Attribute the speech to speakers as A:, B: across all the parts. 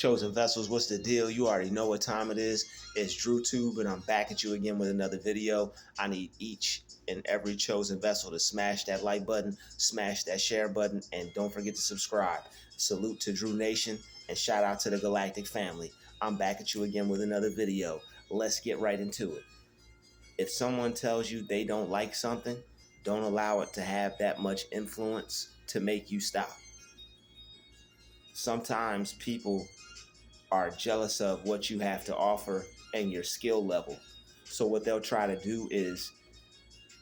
A: Chosen Vessels, what's the deal? You already know what time it is. It's Druuill, and I'm back at you again with another video. I need each and every chosen vessel to smash that like button, smash that share button, and don't forget to subscribe. Salute to Drew Nation, and shout out to the Galactic family. I'm back at you again with another video. Let's get right into it. If someone tells you they don't like something, don't allow it to have that much influence to make you stop. Sometimes people are jealous of what you have to offer and your skill level. So what they'll try to do is,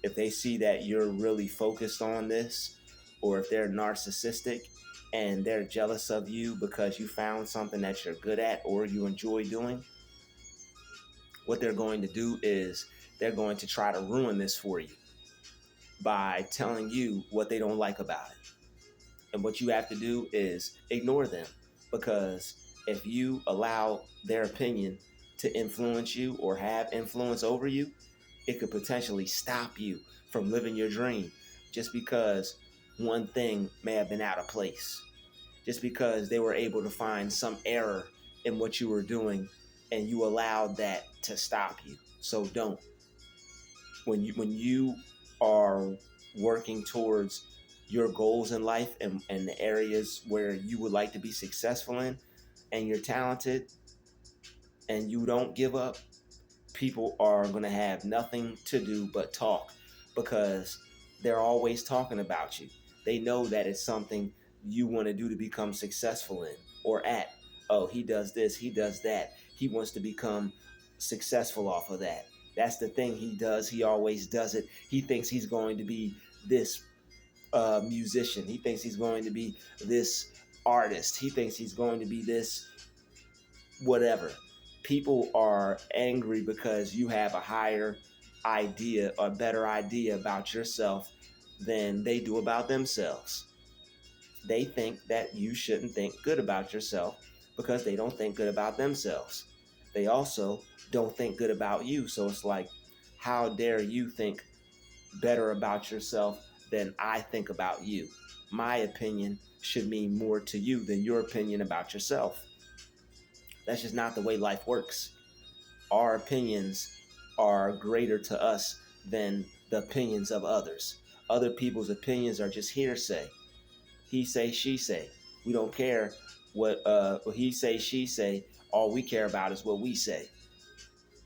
A: if they see that you're really focused on this, or if they're narcissistic and they're jealous of you because you found something that you're good at or you enjoy doing, what they're going to do is they're going to try to ruin this for you by telling you what they don't like about it. And what you have to do is ignore them, because if you allow their opinion to influence you or have influence over you, it could potentially stop you from living your dream, just because one thing may have been out of place, just because they were able to find some error in what you were doing and you allowed that to stop you. So don't. When you are working towards your goals in life and the areas where you would like to be successful in, and you're talented and you don't give up, people are going to have nothing to do but talk, because they're always talking about you. They know that it's something you want to do to become successful in or at. Oh, he does this, he does that. He wants to become successful off of that. That's the thing he does. He always does it. He thinks he's going to be this musician. He thinks he's going to be this artist. He thinks he's going to be this whatever. People are angry because you have a higher idea or better idea about yourself than they do about themselves. They think that you shouldn't think good about yourself because they don't think good about themselves. They also don't think good about you. So it's like, how dare you think better about yourself than I think about you? My opinion should mean more to you than your opinion about yourself. That's just not the way life works. Our opinions are greater to us than the opinions of others. Other people's opinions are just hearsay. He say, she say. We don't care what he say, she say. All we care about is what we say.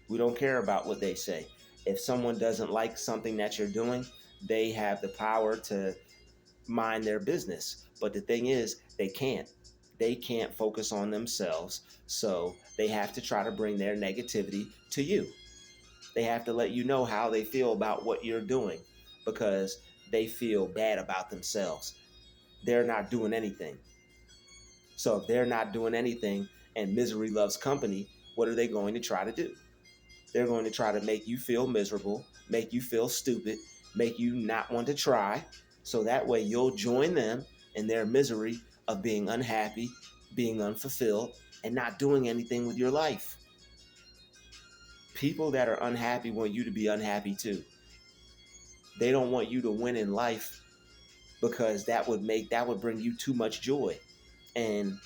A: We don't care about what they say. If someone doesn't like something that you're doing, they have the power to mind their business. But the thing is, they can't. They can't focus on themselves. So they have to try to bring their negativity to you. They have to let you know how they feel about what you're doing, because they feel bad about themselves. They're not doing anything. So if they're not doing anything and misery loves company, what are they going to try to do? They're going to try to make you feel miserable, make you feel stupid, make you not want to try. So that way you'll join them in their misery of being unhappy, being unfulfilled, and not doing anything with your life. People that are unhappy want you to be unhappy too. They don't want you to win in life, because that would bring you too much joy. And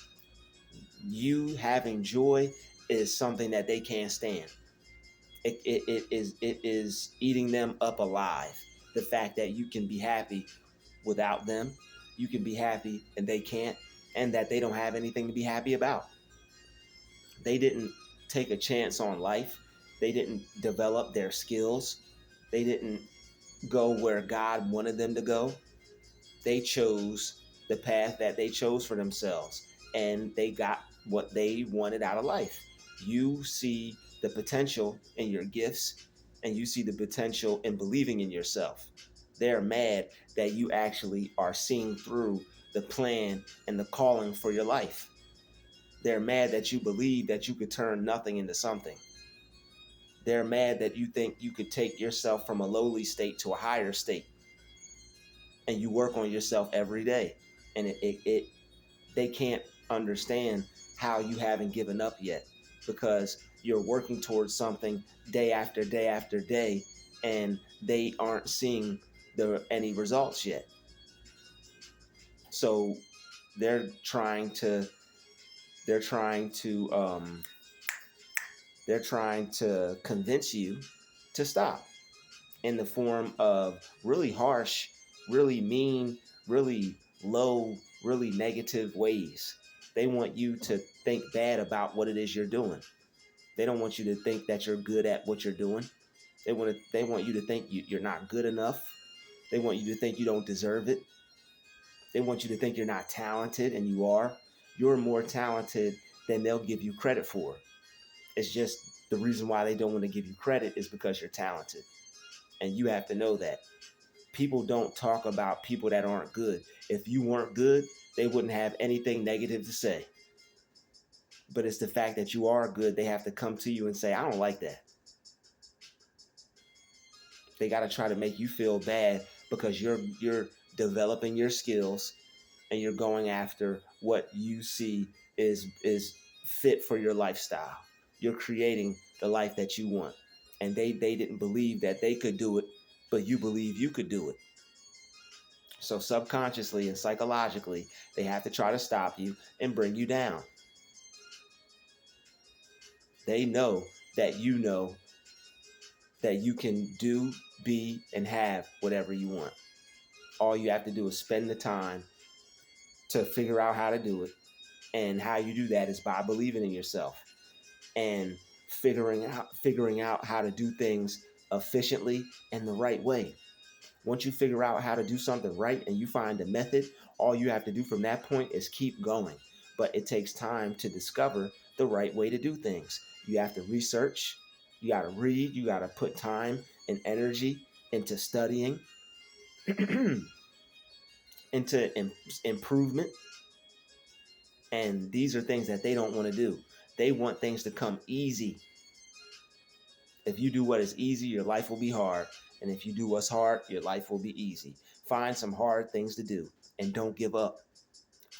A: you having joy is something that they can't stand. It is eating them up alive. The fact that you can be happy without them, you can be happy and they can't, and that they don't have anything to be happy about. They didn't take a chance on life. They didn't develop their skills. They didn't go where God wanted them to go. They chose the path that they chose for themselves, and they got what they wanted out of life. You see the potential in your gifts, and you see the potential in believing in yourself. They're mad that you actually are seeing through the plan and the calling for your life. They're mad that you believe that you could turn nothing into something. They're mad that you think you could take yourself from a lowly state to a higher state, and you work on yourself every day. And they can't understand how you haven't given up yet, because you're working towards something day after day after day, and they aren't seeing any results yet. So they're trying to they're trying to convince you to stop in the form of really harsh, really mean, really low, really negative ways. They want you to think bad about what it is you're doing. They don't want you to think that you're good at what you're doing. They want you to think you're not good enough. They want you to think you don't deserve it. They want you to think you're not talented, and you are. You're more talented than they'll give you credit for. It's just the reason why they don't want to give you credit is because you're talented. And you have to know that. People don't talk about people that aren't good. If you weren't good, they wouldn't have anything negative to say. But it's the fact that you are good, they have to come to you and say, I don't like that. They got to try to make you feel bad because you're developing your skills and you're going after what you see is fit for your lifestyle. You're creating the life that you want. And they didn't believe that they could do it, but you believe you could do it. So subconsciously and psychologically, they have to try to stop you and bring you down. They know that you can do, be, and have whatever you want. All you have to do is spend the time to figure out how to do it. And how you do that is by believing in yourself and figuring out how to do things efficiently and the right way. Once you figure out how to do something right and you find a method, all you have to do from that point is keep going. But it takes time to discover the right way to do things. You have to research, you got to read, you got to put time and energy into studying, into improvement. And these are things that they don't want to do. They want things to come easy. If you do what is easy, your life will be hard. And if you do what's hard, your life will be easy. Find some hard things to do and don't give up.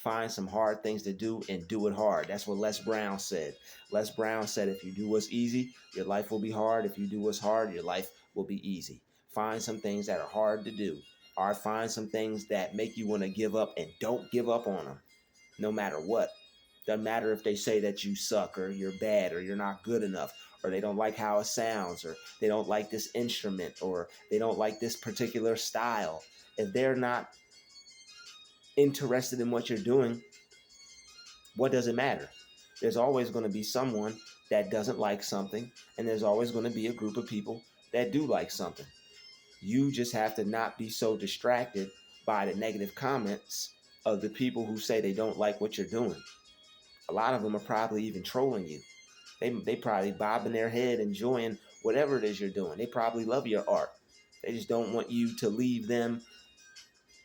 A: Find some hard things to do and do it hard. That's what Les Brown said. Les Brown said, if you do what's easy, your life will be hard. If you do what's hard, your life will be easy. Find some things that are hard to do, or find some things that make you want to give up, and don't give up on them, no matter what. Doesn't matter if they say that you suck or you're bad or you're not good enough, or they don't like how it sounds, or they don't like this instrument, or they don't like this particular style. If they're not interested in what you're doing, what does it matter? There's always going to be someone that doesn't like something, and there's always going to be a group of people that do like something. You just have to not be so distracted by the negative comments of the people who say they don't like what you're doing. A lot of them are probably even trolling you. They probably bobbing their head, enjoying whatever it is you're doing. They probably love your art. They just don't want you to leave them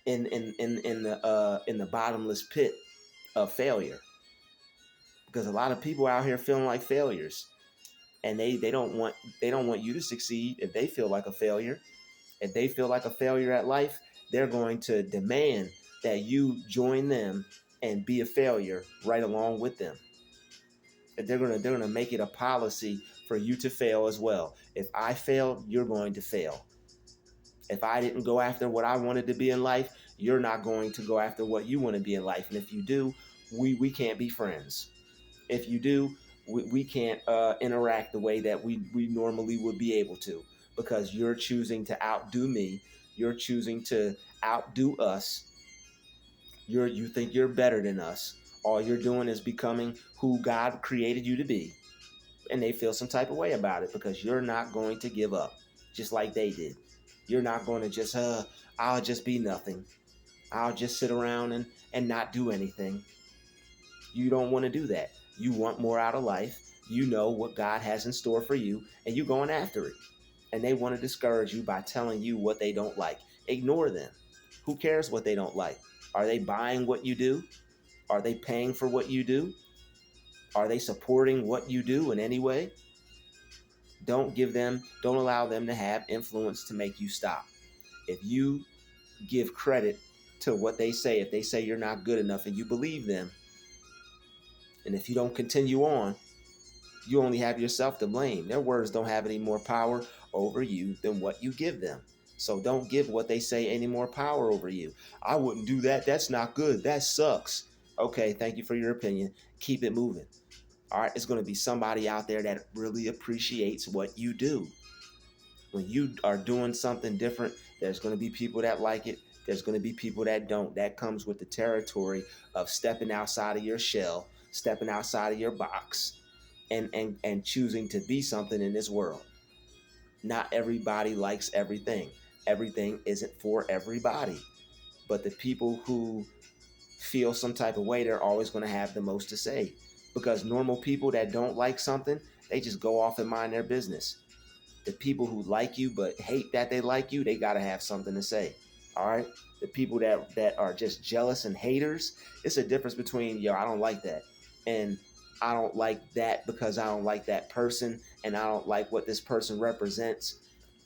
A: in the bottomless pit of failure. Because a lot of people out here feeling like failures, and they don't want you to succeed. If they feel like a failure, if they feel like a failure at life, they're going to demand that you join them and be a failure right along with them. They're gonna make it a policy for you to fail as well. If I failed, you're going to fail. If I didn't go after what I wanted to be in life, you're not going to go after what you want to be in life. And if you do, we can't be friends. If you do, we can't interact the way that we normally would be able to, because you're choosing to outdo me. You're choosing to outdo us. You think you're better than us. All you're doing is becoming who God created you to be. And they feel some type of way about it because you're not going to give up, just like they did. You're not going to just, I'll just be nothing. I'll just sit around and not do anything. You don't want to do that. You want more out of life. You know what God has in store for you, and you're going after it. And they want to discourage you by telling you what they don't like. Ignore them. Who cares what they don't like? Are they buying what you do? Are they paying for what you do? Are they supporting what you do in any way? Don't allow them to have influence to make you stop. If you give credit to what they say, if they say you're not good enough and you believe them, and if you don't continue on, you only have yourself to blame. Their words don't have any more power over you than what you give them. So don't give what they say any more power over you. I wouldn't do that. That's not good. That sucks. Okay, thank you for your opinion. Keep it moving. All right, it's going to be somebody out there that really appreciates what you do. When you are doing something different, there's going to be people that like it. There's going to be people that don't. That comes with the territory of stepping outside of your shell, stepping outside of your box, and choosing to be something in this world. Not everybody likes everything. Everything isn't for everybody. But the people who feel some type of way, they're always going to have the most to say. Because normal people that don't like something, they just go off and mind their business. The people who like you but hate that they like you, they got to have something to say. All right? The people that are just jealous and haters, it's a difference between, yo, I don't like that, and I don't like that because I don't like that person and I don't like what this person represents.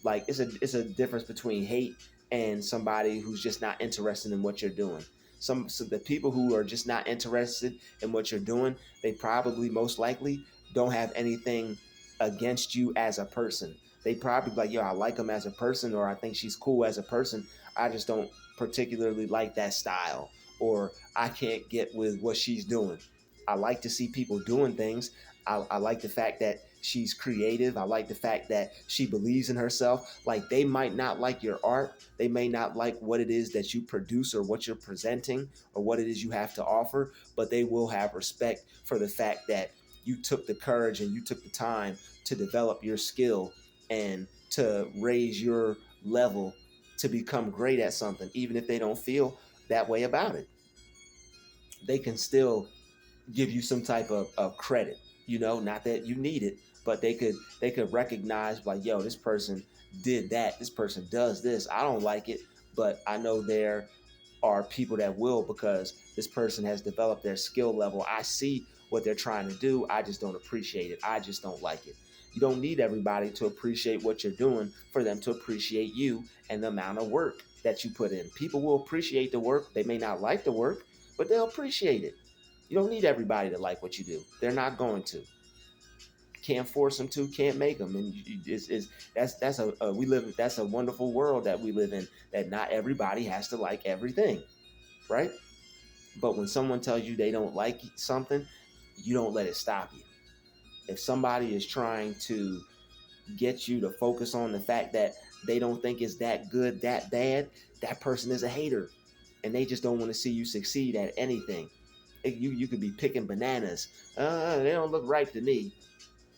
A: Like it's a difference between hate and somebody who's just not interested in what you're doing. So the people who are just not interested in what you're doing, they probably most likely don't have anything against you as a person. They probably like, yo, I like him as a person, or I think she's cool as a person. I just don't particularly like that style, or I can't get with what she's doing. I like to see people doing things. I like the fact that she's creative. I like the fact that she believes in herself. Like, they might not like your art. They may not like what it is that you produce or what you're presenting or what it is you have to offer, but they will have respect for the fact that you took the courage and you took the time to develop your skill and to raise your level to become great at something. Even if they don't feel that way about it, they can still give you some type of credit. Not that you need it, but they could recognize, like, yo, this person did that, this person does this. I don't like it, but I know there are people that will, because this person has developed their skill level. I see what they're trying to do. I just don't appreciate it. I just don't like it. You don't need everybody to appreciate what you're doing for them to appreciate you and the amount of work that you put in. People will appreciate the work. They may not like the work, but they'll appreciate it. You don't need everybody to like what you do. They're not going to. Can't force them to. Can't make them. And that's a wonderful world that we live in. That not everybody has to like everything, right? But when someone tells you they don't like something, you don't let it stop you. If somebody is trying to get you to focus on the fact that they don't think it's that good, that bad, that person is a hater, and they just don't want to see you succeed at anything. You could be picking bananas. They don't look ripe to me.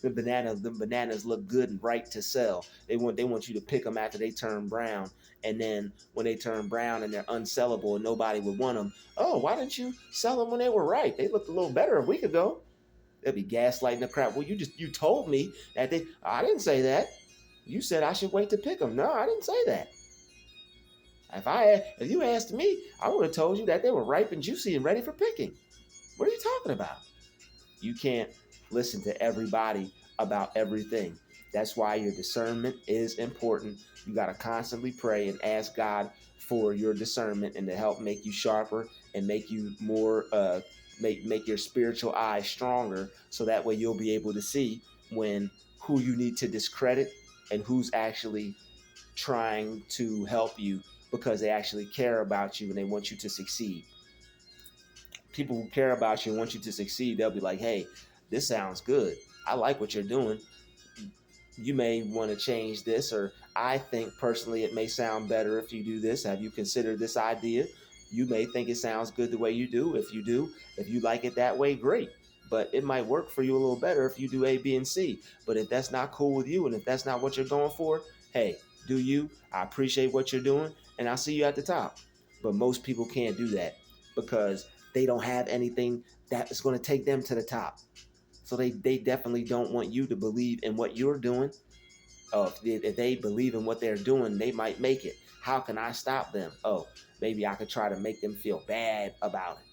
A: The bananas look good and ripe to sell. They want you to pick them after they turn brown, and then when they turn brown and they're unsellable and nobody would want them. Oh, why didn't you sell them when they were ripe? They looked a little better a week ago. They'll be gaslighting the crap. Well, you told me that they. I didn't say that. You said I should wait to pick them. No, I didn't say that. If you asked me, I would have told you that they were ripe and juicy and ready for picking. What are you talking about? You can't listen to everybody about everything. That's why your discernment is important. You got to constantly pray and ask God for your discernment and to help make you sharper and make you more make your spiritual eyes stronger, so that way you'll be able to see when who you need to discredit and who's actually trying to help you because they actually care about you and they want you to succeed. People who care about you and want you to succeed, they'll be like, hey, this sounds good. I like what you're doing. You may want to change this, or I think personally it may sound better if you do this. Have you considered this idea? You may think it sounds good the way you do. If you like it that way, great. But it might work for you a little better if you do A, B, and C. But if that's not cool with you and if that's not what you're going for, hey, do you? I appreciate what you're doing and I'll see you at the top. But most people can't do that because they don't have anything that is going to take them to the top. So they definitely don't want you to believe in what you're doing. Oh, if they believe in what they're doing, they might make it. How can I stop them? Oh, maybe I could try to make them feel bad about it.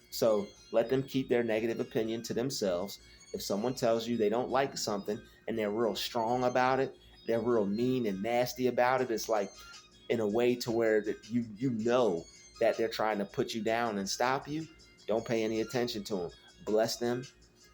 A: So let them keep their negative opinion to themselves. If someone tells you they don't like something and they're real strong about it, they're real mean and nasty about it, it's like in a way to where that you know that they're trying to put you down and stop you. Don't pay any attention to them. Bless them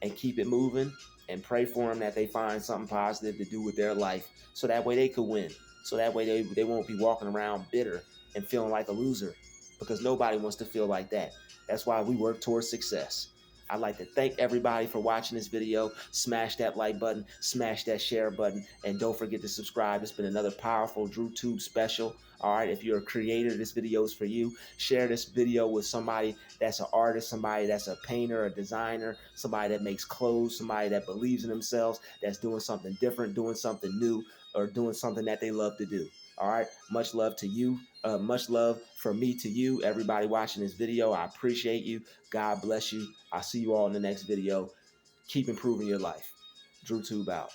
A: and keep it moving and pray for them that they find something positive to do with their life so that way they could win. So that way they won't be walking around bitter and feeling like a loser, because nobody wants to feel like that. That's why we work towards success. I'd like to thank everybody for watching this video. Smash that like button, smash that share button, and don't forget to subscribe. It's been another powerful Druuill special. All right, if you're a creator, this video is for you. Share this video with somebody that's an artist, somebody that's a painter, a designer, somebody that makes clothes, somebody that believes in themselves, that's doing something different, doing something new, or doing something that they love to do. All right, much love to you. Much love from me to you, everybody watching this video. I appreciate you. God bless you. I'll see you all in the next video. Keep improving your life. Druuill out.